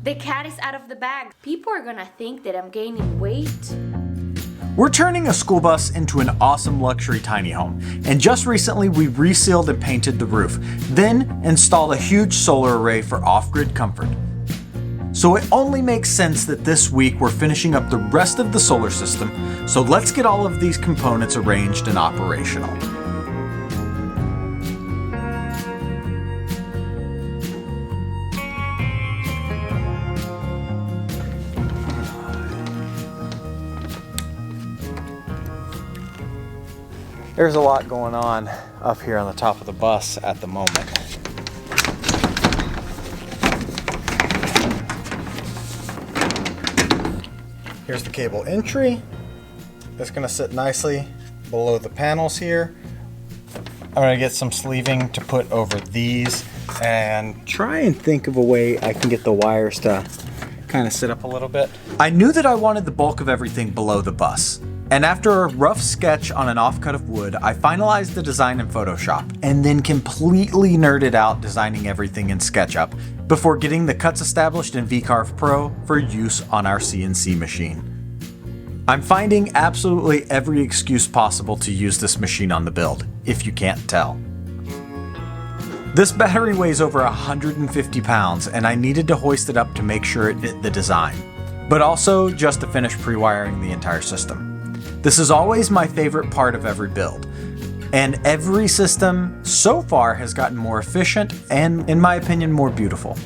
The cat is out of the bag. People are gonna think that I'm gaining weight. We're turning a school bus into an awesome luxury tiny home, and just recently we resealed and painted the roof, then installed a huge solar array for off-grid comfort. So it only makes sense that this week we're finishing up the rest of the solar system, so let's get all of these components arranged and operational. There's a lot going on up here on the top of the bus at the moment. Here's the cable entry. It's gonna sit nicely below the panels here. I'm gonna get some sleeving to put over these and try and think of a way I can get the wires to kind of sit up a little bit. I knew that I wanted the bulk of everything below the bus. And after a rough sketch on an offcut of wood, I finalized the design in Photoshop and then completely nerded out designing everything in SketchUp before getting the cuts established in VCarve Pro for use on our CNC machine. I'm finding absolutely every excuse possible to use this machine on the build, if you can't tell. This battery weighs over 150 pounds and I needed to hoist it up to make sure it fit the design, but also just to finish pre-wiring the entire system. This is always my favorite part of every build, and every system so far has gotten more efficient and, in my opinion, more beautiful.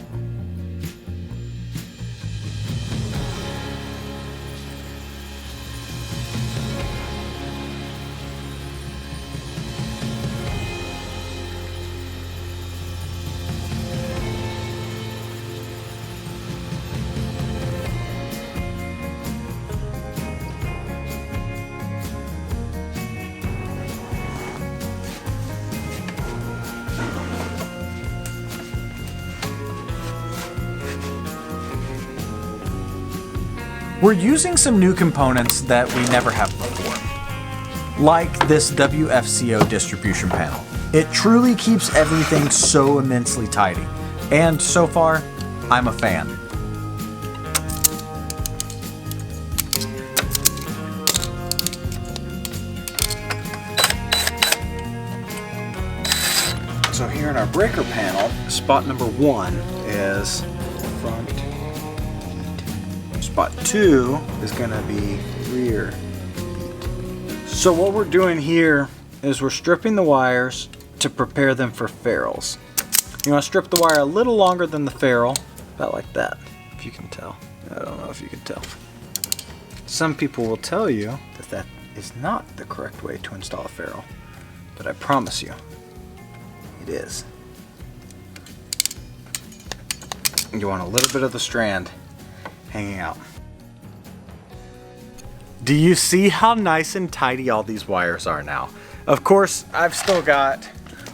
We're using some new components that we never have before, like this WFCO distribution panel. It truly keeps everything so immensely tidy, and so far, I'm a fan. So here in our breaker panel, spot number 1 is front. Spot 2 is going to be rear. So what we're doing here is we're stripping the wires to prepare them for ferrules. You want to strip the wire a little longer than the ferrule, about like that, if you can tell. I don't know if you can tell. Some people will tell you that that is not the correct way to install a ferrule, but I promise you, it is. You want a little bit of the strand hanging out. Do you see how nice and tidy all these wires are now? Of course, I've still got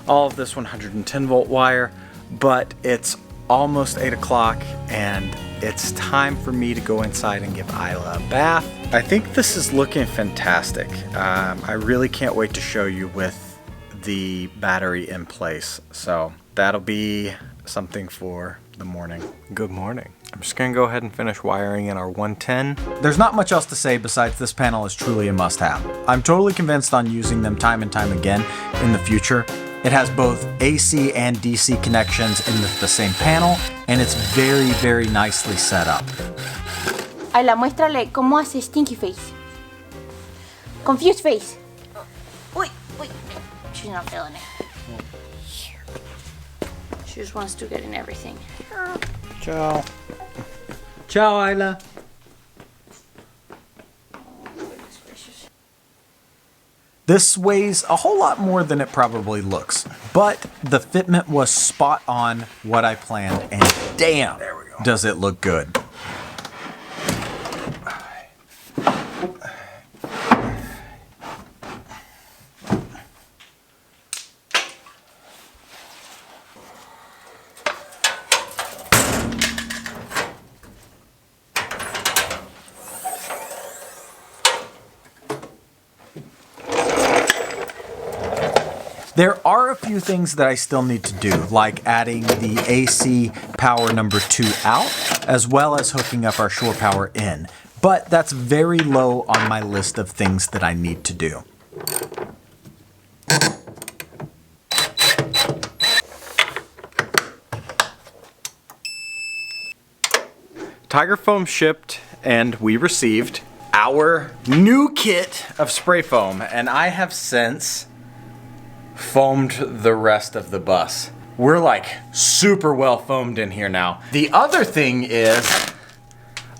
all of this 110 volt wire, but it's almost 8 o'clock and it's time for me to go inside and give Isla a bath. I think this is looking fantastic. I really can't wait to show you with the battery in place. So that'll be something for the morning. Good morning. I'm just gonna go ahead and finish wiring in our 110. There's not much else to say besides this panel is truly a must-have. I'm totally convinced on using them time and time again in the future. It has both AC and DC connections in the same panel, and it's very, very nicely set up. Ayla, muéstrale cómo hace stinky face. Confused face. Uy, uy. She's not feeling it. She just wants to get in everything. Ciao. Ciao, Isla. This weighs a whole lot more than it probably looks, but the fitment was spot on what I planned, and damn, does it look good. There are a few things that I still need to do, like adding the AC power number 2 out, as well as hooking up our shore power in. But that's very low on my list of things that I need to do. Tiger Foam shipped, and we received our new kit of spray foam, and I have since foamed the rest of the bus. We're like super well foamed in here now. The other thing is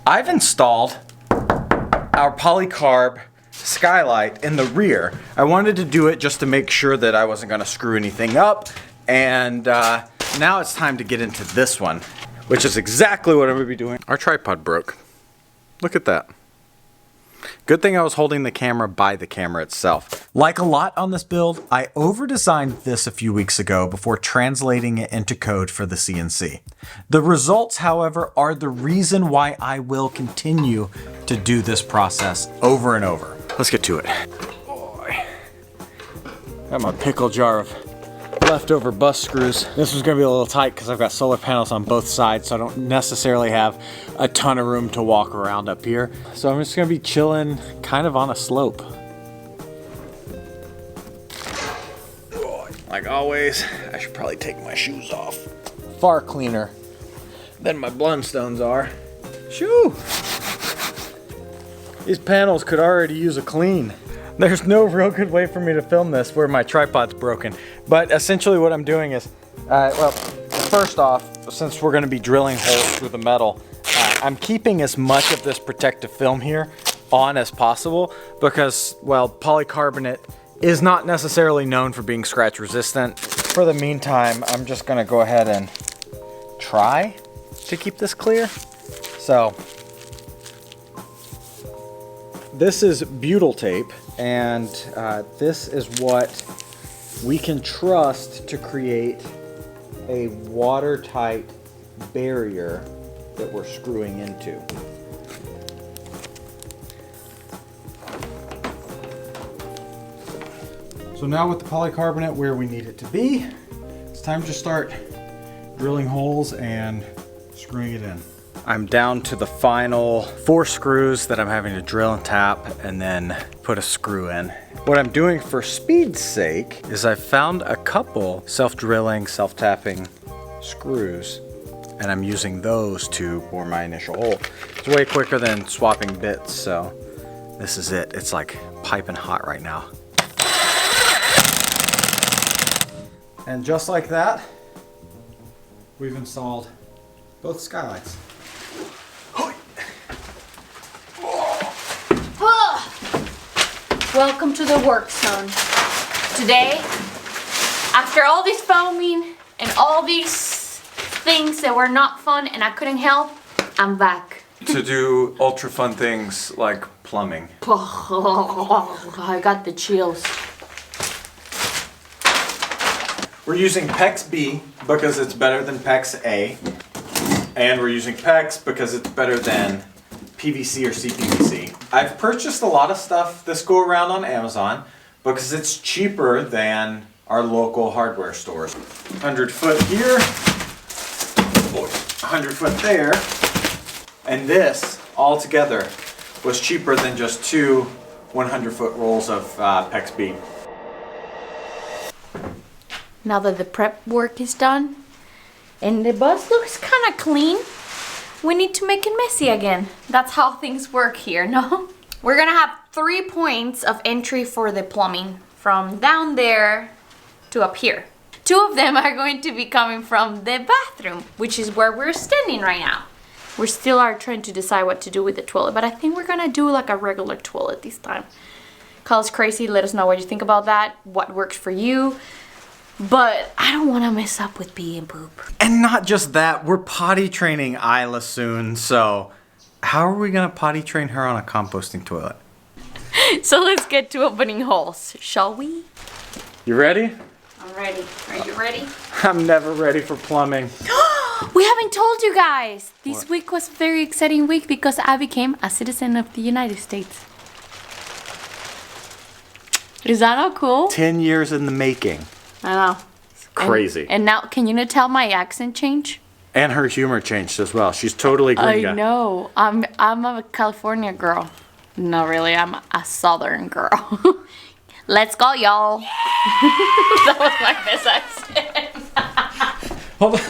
I've installed our polycarb skylight in the rear. I wanted to do it just to make sure that I wasn't gonna screw anything up, and now it's time to get into this one, which is exactly what I'm gonna be doing. Our tripod broke. Look at that. Good thing I was holding the camera by the camera itself. Like a lot on this build, I over-designed this a few weeks ago before translating it into code for the CNC. The results, however, are the reason why I will continue to do this process over and over. Let's get to it. Boy. Got my pickle jar of leftover bus screws. This was gonna be a little tight because I've got solar panels on both sides, so I don't necessarily have a ton of room to walk around up here. So I'm just gonna be chilling kind of on a slope. Like always, I should probably take my shoes off. Far cleaner than my Blundstones are. Shoo! These panels could already use a clean. There's no real good way for me to film this where my tripod's broken. But essentially what I'm doing is, well, first off, since we're gonna be drilling holes through the metal, I'm keeping as much of this protective film here on as possible because, well, polycarbonate is not necessarily known for being scratch resistant. For the meantime, I'm just gonna go ahead and try to keep this clear. So, this is butyl tape, and this is what we can trust to create a watertight barrier that we're screwing into. So now with the polycarbonate where we need it to be, it's time to start drilling holes and screwing it in. I'm down to the final 4 screws that I'm having to drill and tap and then put a screw in. What I'm doing for speed's sake is I found a couple self-drilling, self-tapping screws, and I'm using those to bore my initial hole. It's way quicker than swapping bits, so this is it. It's like piping hot right now. And just like that, we've installed both skylights. Welcome to the work zone. Today, after all this foaming and all these things that were not fun and I couldn't help, I'm back. To do ultra fun things like plumbing. I got the chills. We're using PEX B because it's better than PEX A. And we're using PEX because it's better than PVC or CPVC. I've purchased a lot of stuff this go around on Amazon because it's cheaper than our local hardware stores. 100 foot here, 100 foot there, and this all together was cheaper than just 2 100-foot rolls of PEX B. Now that the prep work is done and the bus looks kind of clean, we need to make it messy again. That's how things work here, no? We're gonna have 3 points of entry for the plumbing, from down there to up here. 2 of them are going to be coming from the bathroom, which is where we're standing right now. We still are trying to decide what to do with the toilet, but I think we're gonna do like a regular toilet this time. Call us crazy, let us know what you think about that, what works for you. But I don't want to mess up with pee and poop. And not just that, we're potty training Isla soon, so how are we gonna potty train her on a composting toilet? So let's get to opening holes, shall we? You ready? I'm ready. Are you ready? I'm never ready for plumbing. We haven't told you guys. This week was a very exciting week because I became a citizen of the United States. Is that all cool? 10 years in the making. I know. Crazy. And now, can you not tell my accent change? And her humor changed as well. She's totally gringa. I know. I'm a California girl. No, really, I'm a Southern girl. Let's go, y'all. That was my best accent. Hold on.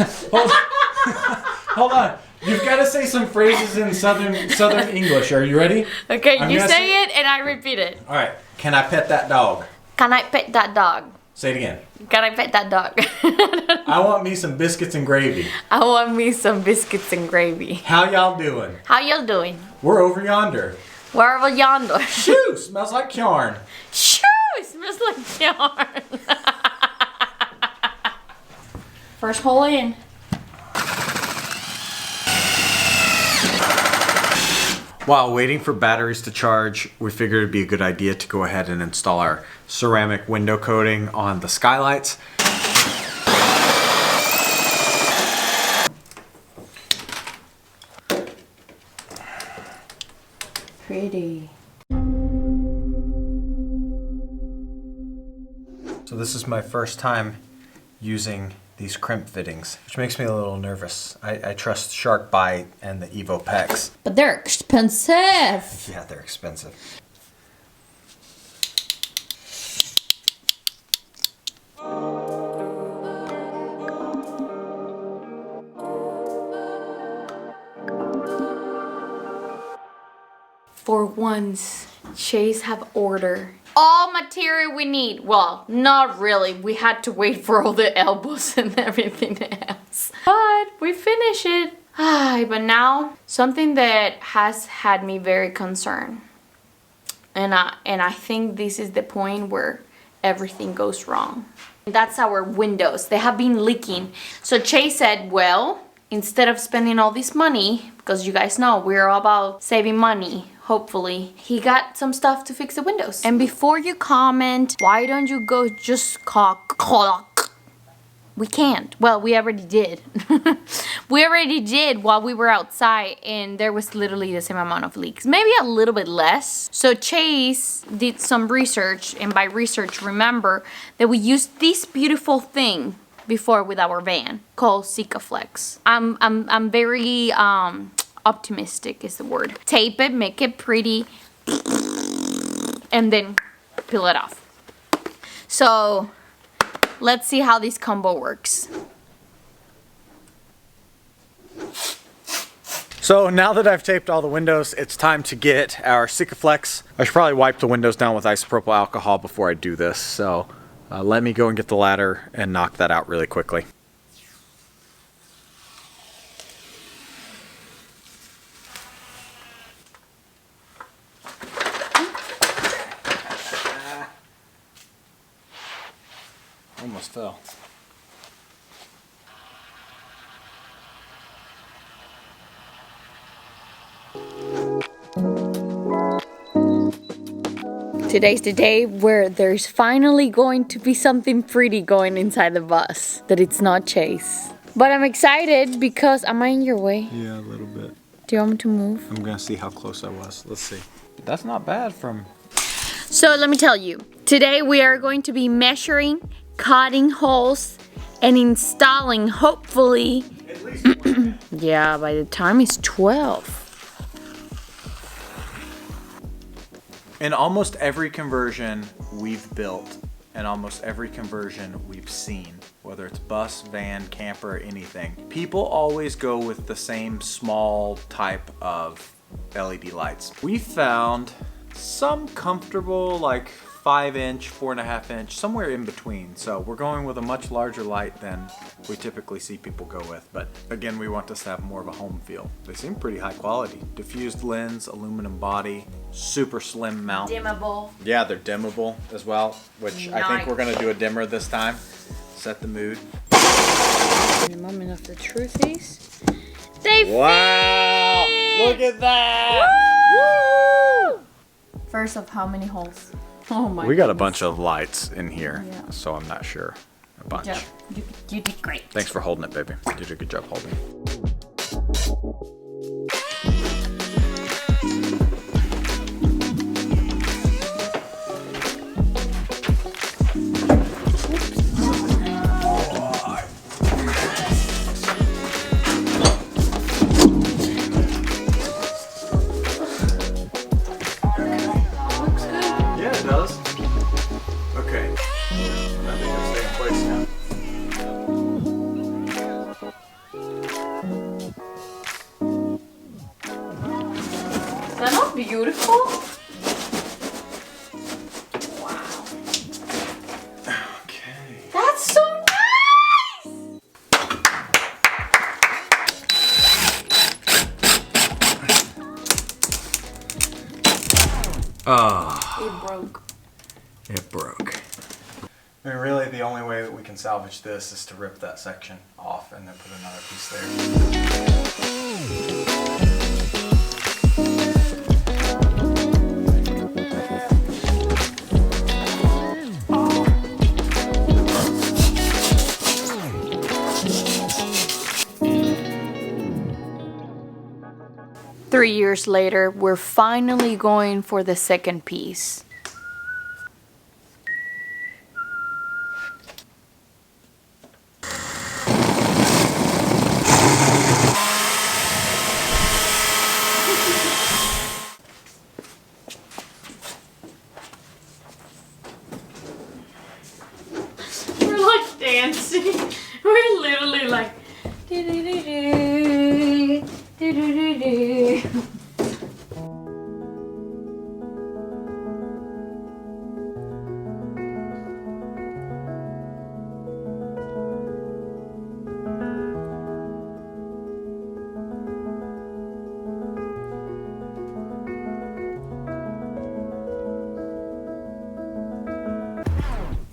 Hold on. You've got to say some phrases in Southern English. Are you ready? Okay, you say it and I repeat it. All right. Can I pet that dog? Can I pet that dog? Say it again. Can I pet that dog? I want me some biscuits and gravy. I want me some biscuits and gravy. How y'all doing? How y'all doing? We're over yonder. Where are yonder? Shoo! Smells like yarn. Shoo! It smells like yarn. First hole in. While waiting for batteries to charge, we figured it'd be a good idea to go ahead and install our ceramic window coating on the skylights. Pretty. So this is my first time using these crimp fittings, which makes me a little nervous. I trust Shark Bite and the Evo Pex. But they're expensive. Yeah, they're expensive. For once, Chase have ordered all material we need. Well, not really. We had to wait for all the elbows and everything else. But we finished it. But now, something that has had me very concerned. And I think this is the point where everything goes wrong. That's our windows. They have been leaking. So Chase said, well, instead of spending all this money, because you guys know we're all about saving money, hopefully, he got some stuff to fix the windows. And before you comment, why don't you go just caulk? We can't. Well, we already did. We already did while we were outside, and there was literally the same amount of leaks. Maybe a little bit less. So Chase did some research, and by research, remember that we used this beautiful thing before with our van called Sikaflex. I'm very optimistic is the word. Tape it, make it pretty, and then peel it off. So let's see how this combo works. So now that I've taped all the windows, it's time to get our Sikaflex. I should probably wipe the windows down with isopropyl alcohol before I do this. So let me go and get the ladder and knock that out really quickly. Almost fell. Today's the day where there's finally going to be something pretty going inside the bus. That it's not Chase. But I'm excited because, am I in your way? Yeah, a little bit. Do you want me to move? I'm gonna see how close I was. Let's see. That's not bad from... So let me tell you. Today we are going to be measuring, cutting holes, and installing, hopefully... At least one. Yeah, by the time it's 12. In almost every conversion we've built, and almost every conversion we've seen, whether it's bus, van, camper, anything, people always go with the same small type of LED lights. We found some comfortable, like 5-inch, 4.5-inch, somewhere in between. So we're going with a much larger light than we typically see people go with. But again, we want this to have more of a home feel. They seem pretty high quality. Diffused lens, aluminum body, super slim mount. Dimmable. Yeah, they're dimmable as well, which I think we're gonna do a dimmer this time. Set the mood. The moment of the truth is, they Wow! fit! Look at that! Woo! First of how many holes? Oh my We got a bunch of lights in here, Yeah. so I'm not sure. A bunch. Yeah, you did great. Thanks for holding it, baby. You did a good job holding it. beautiful? Wow. Okay. That's so nice! Oh, It broke. it broke. I mean, really, the only way that we can salvage this is to rip that section off and then put another piece there. 3 years later, we're finally going for the second piece. We're like dancing. We're literally like do-do-do-do, do-do-do-do.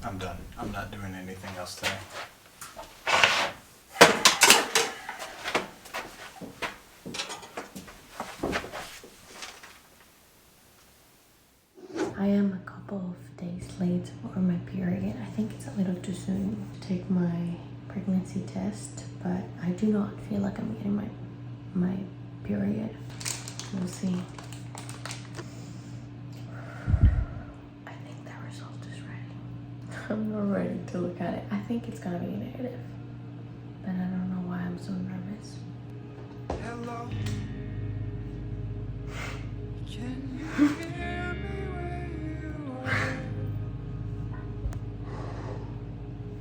I'm done. I'm not doing anything else today. I am a couple of days late for my period. I think it's a little too soon to take my pregnancy test, but I do not feel like I'm getting my period. We'll see. I think that result is ready. I'm not ready to look at it. I think it's gonna be negative, but I don't know why I'm so nervous. Hello. Can you hear me where you are?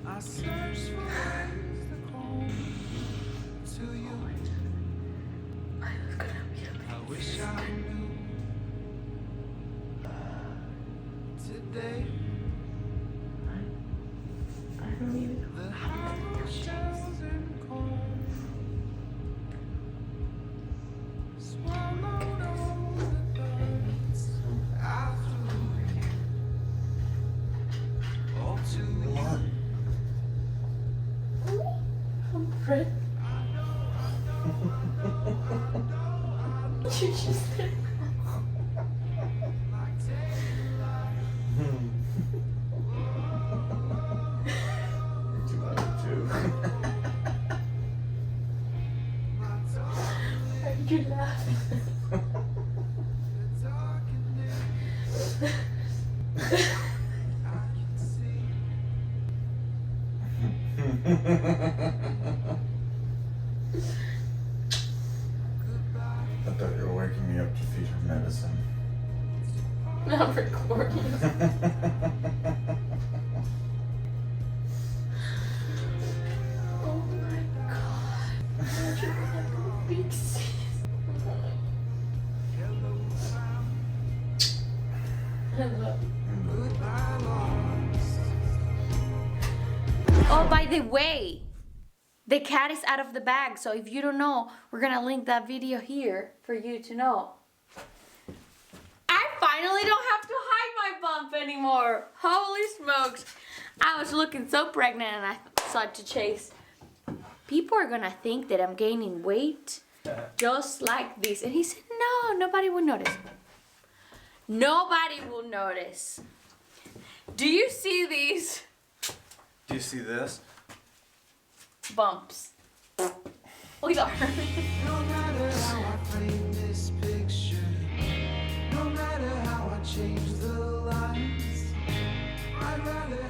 I search for ways to come to you. I was gonna be I wish I knew today I don't even know. the hollow shells and corn swallowed all the thoughts I threw all to you. I'm afraid. You just did. Why did you laugh? I thought you were waking me up to feed her medicine. Not recording. Oh my god. You're like a big sis. Hello. Oh, by the way, the cat is out of the bag, so if you don't know, we're gonna link that video here for you to know. I finally don't have to hide my bump anymore. Holy smokes. I was looking so pregnant and I thought to Chase, people are gonna think that I'm gaining weight just like this. And he said, no, nobody will notice. Nobody will notice. Do you see these Do you see this? bumps? Look at her. No matter how I frame this picture, no matter how I change the lines, I'd rather